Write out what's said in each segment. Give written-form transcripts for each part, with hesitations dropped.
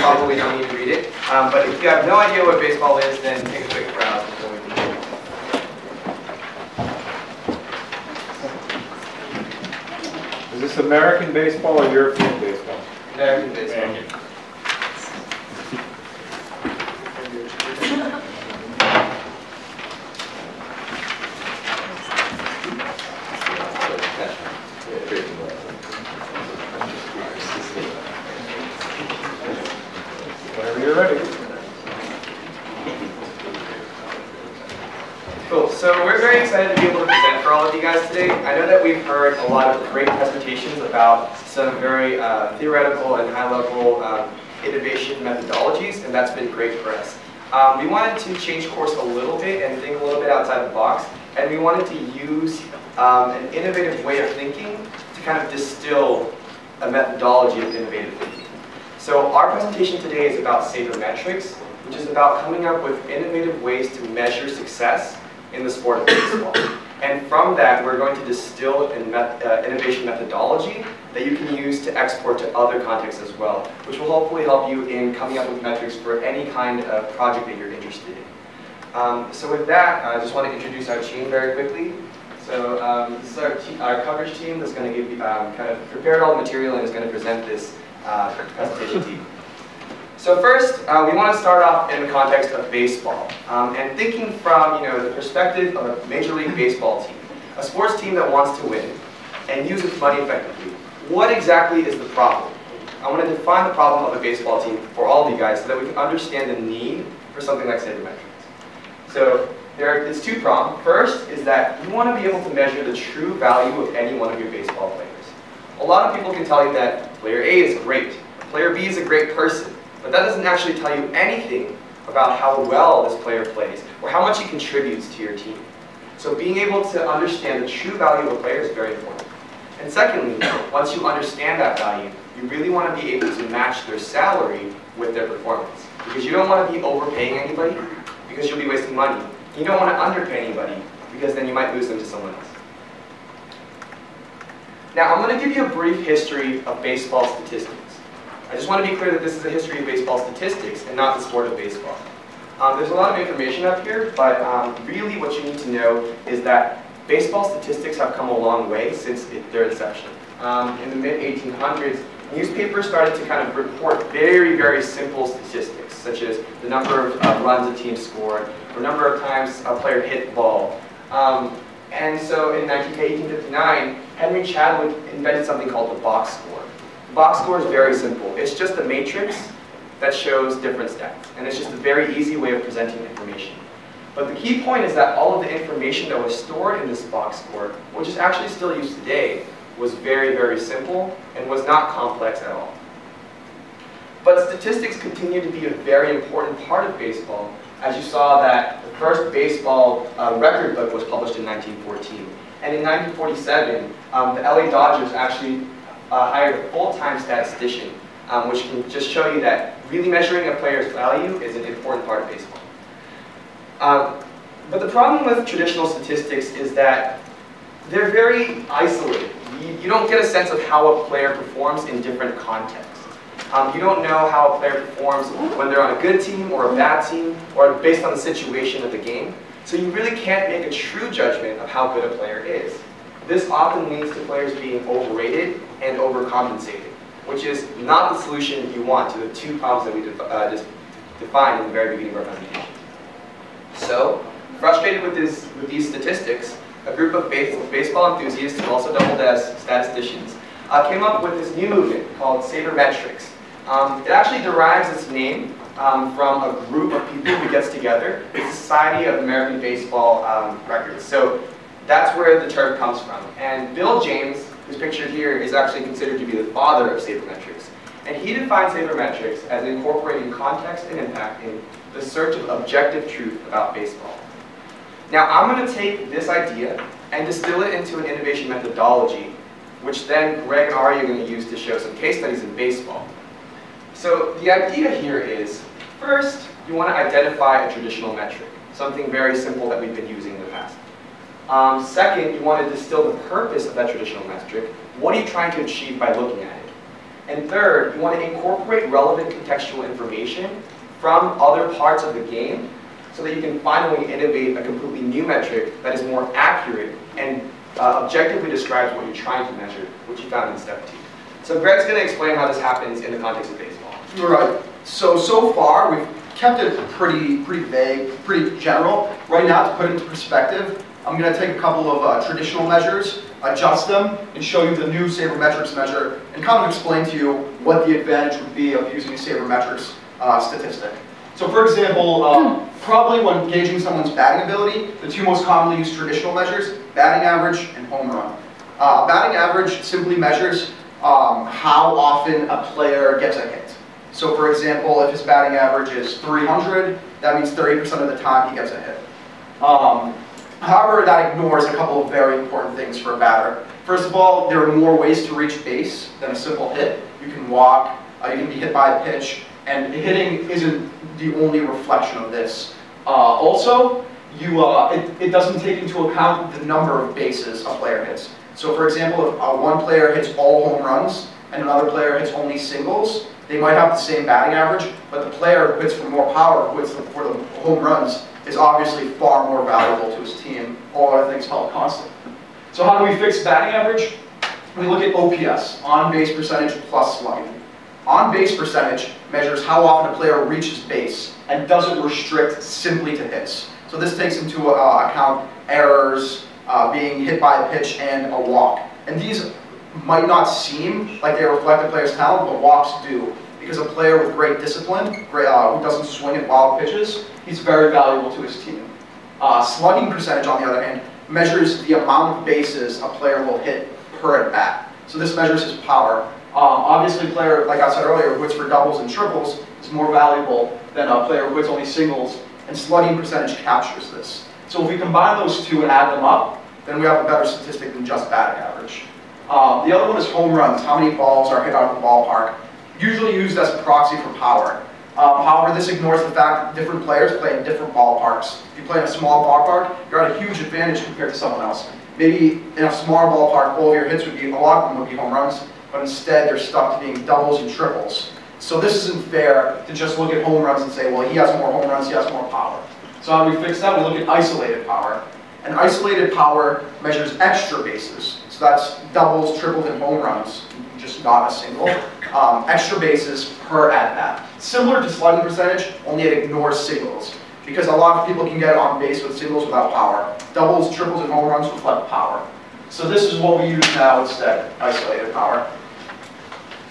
probably don't need to read it. But if you have no idea what baseball is, then take a quick browse before we begin. Is this American baseball or European baseball? American baseball. Whenever you're ready. Cool. So we're very excited to be able to present for all of you guys today. I know that we've heard a lot of great presentations about some very theoretical and high-level innovation methodologies, and that's been great for us. We wanted to change course a little bit and think a little bit outside the box, and we wanted to use an innovative way of thinking to kind of distill a methodology of innovative thinking. So our presentation today is about sabermetrics, which is about coming up with innovative ways to measure success in the sport of baseball. And from that, we're going to distill an innovation methodology that you can use to export to other contexts as well, which will hopefully help you in coming up with metrics for any kind of project that you're interested in. So with that, I just want to introduce our team very quickly. So this is our coverage team that's going to give you, kind of prepared all the material and is going to present this presentation to you. So first, we want to start off in the context of baseball, and thinking from the perspective of a Major League Baseball team, a sports team that wants to win and use its money effectively. What exactly is the problem? I want to define the problem of a baseball team for all of you guys so that we can understand the need for something like sabermetrics. So it's two-pronged. First is that you want to be able to measure the true value of any one of your baseball players. A lot of people can tell you that player A is great, player B is a great person, but that doesn't actually tell you anything about how well this player plays or how much he contributes to your team. So being able to understand the true value of a player is very important. And secondly, once you understand that value, you really want to be able to match their salary with their performance. Because you don't want to be overpaying anybody, because you'll be wasting money. You don't want to underpay anybody, because then you might lose them to someone else. Now, I'm going to give you a brief history of baseball statistics. I just want to be clear that this is a history of baseball statistics and not the sport of baseball. There's a lot of information up here, but really what you need to know is that baseball statistics have come a long way since their inception. In the mid-1800s, newspapers started to kind of report very, very simple statistics, such as the number of runs a team scored, or number of times a player hit the ball. And so in 1859, Henry Chadwick invented something called the box score. The box score is very simple. It's just a matrix that shows different stats. And it's just a very easy way of presenting information. But the key point is that all of the information that was stored in this box score, which is actually still used today, was very, very simple and was not complex at all. But statistics continue to be a very important part of baseball, as you saw that the first baseball record book was published in 1914. And in 1947, the LA Dodgers actually hired a full-time statistician, which can just show you that really measuring a player's value is an important part of baseball. But the problem with traditional statistics is that they're very isolated. You don't get a sense of how a player performs in different contexts. You don't know how a player performs when they're on a good team or a bad team, or based on the situation of the game. So you really can't make a true judgment of how good a player is. This often leads to players being overrated and overcompensated, which is not the solution you want to the two problems that we just defined in the very beginning of our presentation. So, frustrated with these statistics, a group of baseball enthusiasts, who also doubled as statisticians, came up with this new movement called sabermetrics. It actually derives its name from a group of people who gets together, the Society of American Baseball Records. So that's where the term comes from. And Bill James, who's pictured here, is actually considered to be the father of sabermetrics. And he defined sabermetrics as incorporating context and impact in the search of objective truth about baseball. Now, I'm going to take this idea and distill it into an innovation methodology, which then Greg and Ari are going to use to show some case studies in baseball. So the idea here is, first, you want to identify a traditional metric, something very simple that we've been using in the past. Second, you want to distill the purpose of that traditional metric. What are you trying to achieve by looking at it? And third, you want to incorporate relevant contextual information from other parts of the game so that you can finally innovate a completely new metric that is more accurate and objectively describes what you're trying to measure, which you found in step 2. So Greg's going to explain how this happens in the context of baseball. Right. So far, we've kept it pretty vague, pretty general. Right now, to put it into perspective, I'm going to take a couple of traditional measures, adjust them, and show you the new sabermetrics measure, and kind of explain to you what the advantage would be of using a sabermetrics statistic. So for example, probably when gauging someone's batting ability, the two most commonly used traditional measures, batting average and home run. Batting average simply measures how often a player gets a hit. So for example, if his batting average is 300, that means 30% of the time he gets a hit. However, that ignores a couple of very important things for a batter. First of all, there are more ways to reach base than a simple hit. You can walk, you can be hit by a pitch, and hitting isn't the only reflection of this. Also, it doesn't take into account the number of bases a player hits. So for example, if one player hits all home runs and another player hits only singles, they might have the same batting average, but the player who hits for more power, who hits for the home runs, is obviously far more valuable to his team, all other things held constant. So how do we fix batting average? We look at OPS, on-base percentage plus slugging. On-base percentage measures how often a player reaches base and doesn't restrict simply to hits. So this takes into account errors, being hit by a pitch, and a walk. And these might not seem like they reflect a player's talent, but walks do. Because a player with great discipline, who doesn't swing at wild pitches, he's very valuable to his team. Slugging percentage, on the other hand, measures the amount of bases a player will hit per at bat. So this measures his power. Obviously, a player, like I said earlier, who hits for doubles and triples is more valuable than a player who hits only singles, and slugging percentage captures this. So if we combine those two and add them up, then we have a better statistic than just batting average. The other one is home runs, how many balls are hit out of the ballpark, usually used as a proxy for power. However, this ignores the fact that different players play in different ballparks. If you play in a small ballpark, you're at a huge advantage compared to someone else. Maybe in a smaller ballpark, all of your hits would be, a lot of them would be home runs, but instead they're stuck to being doubles and triples. So this isn't fair to just look at home runs and say, well, he has more home runs, he has more power. So how do we fix that? We look at isolated power. And isolated power measures extra bases. So that's doubles, triples, and home runs, just not a single. Extra bases per at-bat. Similar to slugging percentage, only it ignores singles. Because a lot of people can get on base with singles without power. Doubles, triples, and home runs reflect power. So this is what we use now instead, isolated power.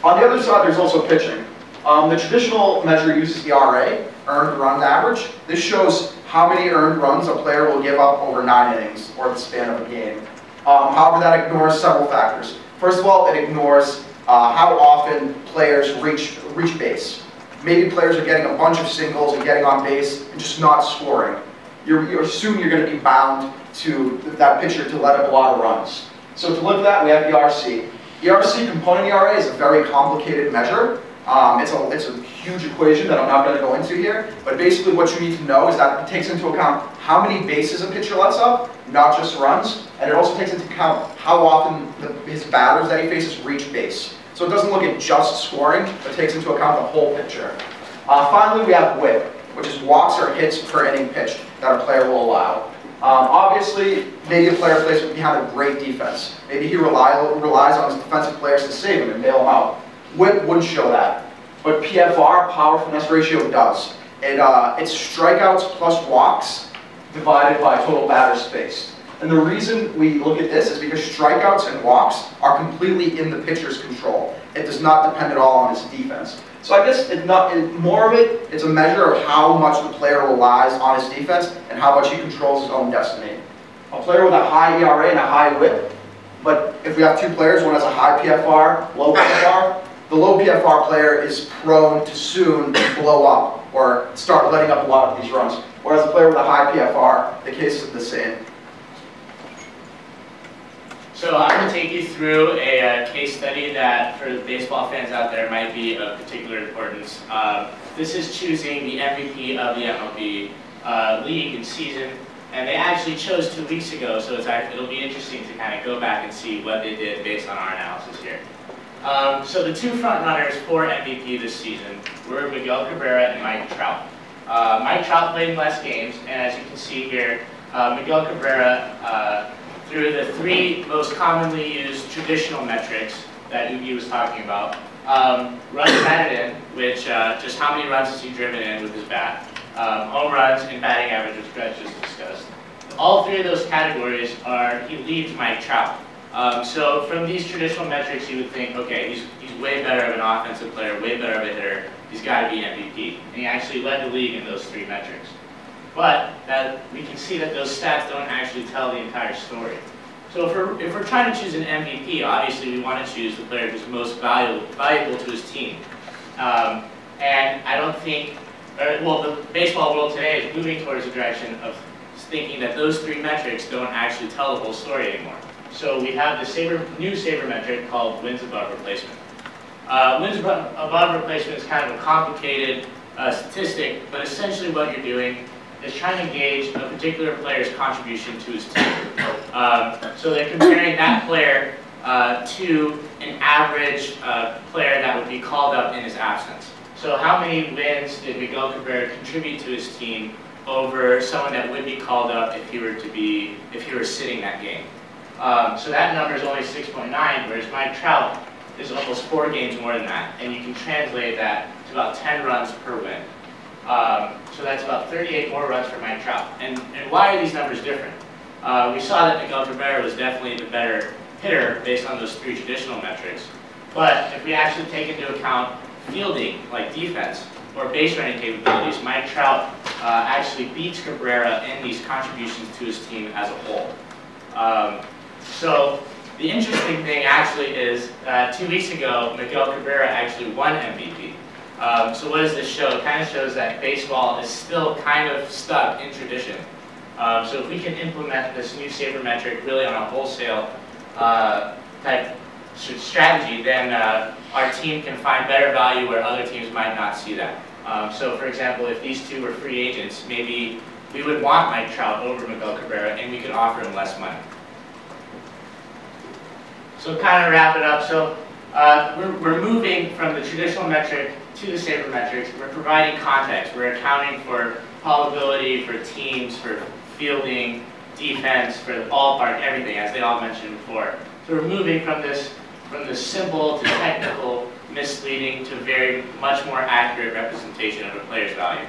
On the other side, there's also pitching. The traditional measure uses ERA, earned run average. This shows how many earned runs a player will give up over 9 innings, or the span of a game. However, that ignores several factors. First of all, it ignores how often players reach base. Maybe players are getting a bunch of singles and getting on base and just not scoring. You assume you're going to be bound to that pitcher to let up a lot of runs. So to look at that, we have ERC. ERC, component ERA, is a very complicated measure. It's a huge equation that I'm not going to go into here, but basically what you need to know is that it takes into account how many bases a pitcher lets up, not just runs, and it also takes into account how often his batters that he faces reach base. So it doesn't look at just scoring, but takes into account the whole picture. Finally, we have WHIP, which is walks or hits per inning pitched that a player will allow. Obviously, maybe a player plays behind a great defense. Maybe he relies on his defensive players to save him and bail him out. WHIP wouldn't show that, but PFR, power finesse ratio, does. It's strikeouts plus walks divided by total batters faced. And the reason we look at this is because strikeouts and walks are completely in the pitcher's control. It does not depend at all on his defense. So I guess more of it, it's a measure of how much the player relies on his defense and how much he controls his own destiny. A player with a high ERA and a high WHIP, but if we have two players, one has a high PFR, low PFR, the low PFR player is prone to soon blow up or start letting up a lot of these runs. Whereas the player with a high PFR, the case is the same. So I'm going to take you through a case study that for the baseball fans out there might be of particular importance. This is choosing the MVP of the MLB league and season, and they actually chose 2 weeks ago, so it'll be interesting to kind of go back and see what they did based on our analysis here. So the two front runners for MVP this season were Miguel Cabrera and Mike Trout. Mike Trout played in less games, and as you can see here, Miguel Cabrera, through the three most commonly used traditional metrics that Ugi was talking about, runs batted in, which just how many runs has he driven in with his bat, home runs and batting average, which Greg just discussed. All three of those categories he leads Mike Trout. So from these traditional metrics, you would think, okay, he's way better of an offensive player, way better of a hitter. He's got to be MVP. And he actually led the league in those three metrics. But we can see that those stats don't actually tell the entire story. So if we're trying to choose an MVP, obviously we want to choose the player who's most valuable to his team. And I don't think, well, the baseball world today is moving towards the direction of thinking that those three metrics don't actually tell the whole story anymore. So we have the new saber metric called wins above replacement. Wins above replacement is kind of a complicated statistic, but essentially what you're doing is trying to gauge a particular player's contribution to his team. So they're comparing that player to an average player that would be called up in his absence. So how many wins did Miguel Cabrera contribute to his team over someone that would be called up if he were sitting that game? So that number is only 6.9, whereas Mike Trout is almost 4 games more than that, and you can translate that to about 10 runs per win. So that's about 38 more runs for Mike Trout. And why are these numbers different? We saw that Miguel Cabrera was definitely the better hitter based on those three traditional metrics. But if we actually take into account fielding, like defense, or base running capabilities, Mike Trout actually beats Cabrera in these contributions to his team as a whole. So the interesting thing actually is 2 weeks ago, Miguel Cabrera actually won MVP. So what does this show? It kind of shows that baseball is still kind of stuck in tradition. So if we can implement this new saber metric really on a wholesale type strategy, then our team can find better value where other teams might not see that. So for example, if these two were free agents, maybe we would want Mike Trout over Miguel Cabrera and we could offer him less money. So kind of wrap it up. So we're moving from the traditional metric to the saber metrics. We're providing context. We're accounting for probability, for teams, for fielding, defense, for the ballpark, everything, as they all mentioned before. So we're moving from this simple to technical, misleading to very much more accurate representation of a player's value.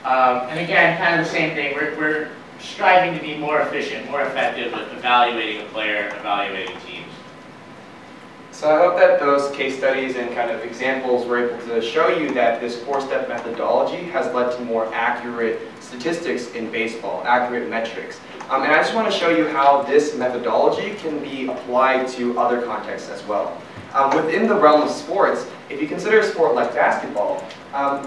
And again, kind of the same thing. We're striving to be more efficient, more effective with evaluating a player, evaluating teams. So I hope that those case studies and kind of examples were able to show you that this 4-step methodology has led to more accurate statistics in baseball, accurate metrics. And I just want to show you how this methodology can be applied to other contexts as well. Within the realm of sports, if you consider a sport like basketball,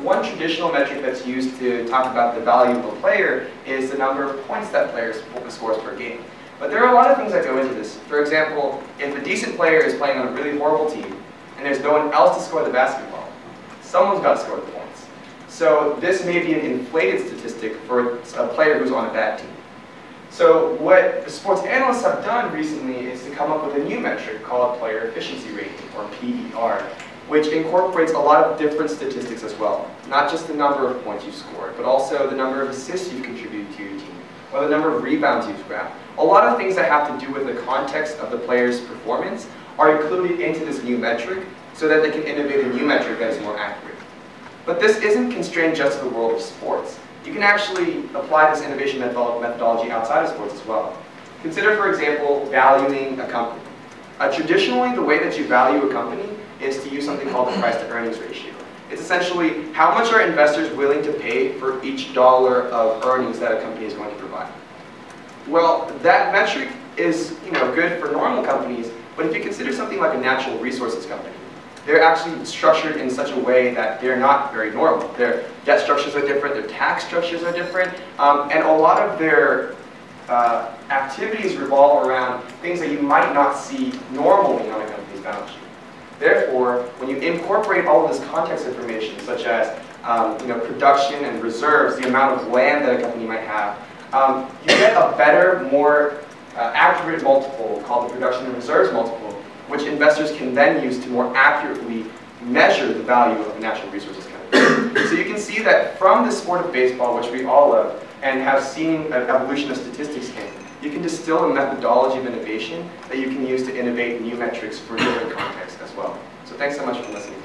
one traditional metric that's used to talk about the value of a player is the number of points that player scores per game. But there are a lot of things that go into this. For example, if a decent player is playing on a really horrible team and there's no one else to score the basketball, someone's got to score the points. So this may be an inflated statistic for a player who's on a bad team. So what the sports analysts have done recently is to come up with a new metric called player efficiency rating, or PER, which incorporates a lot of different statistics as well. Not just the number of points you've scored, but also the number of assists you've contributed to your team, or the number of rebounds you've grabbed. A lot of things that have to do with the context of the player's performance are included into this new metric so that they can innovate a new metric that is more accurate. But this isn't constrained just to the world of sports. You can actually apply this innovation methodology outside of sports as well. Consider, for example, valuing a company. Traditionally, the way that you value a company is to use something called the price-to-earnings ratio. It's essentially how much are investors willing to pay for each dollar of earnings that a company is going to provide. Well, that metric is good for normal companies, but if you consider something like a natural resources company, they're actually structured in such a way that they're not very normal. Their debt structures are different, their tax structures are different, and a lot of their activities revolve around things that you might not see normally on a company's balance sheet. Therefore, when you incorporate all of this context information, such as production and reserves, the amount of land that a company might have, you get a better, more accurate multiple called the production and reserves multiple, which investors can then use to more accurately measure the value of the natural resources kind of. So you can see that from the sport of baseball, which we all love, and have seen an evolution of statistics in, you can distill a methodology of innovation that you can use to innovate new metrics for different contexts as well. So thanks so much for listening.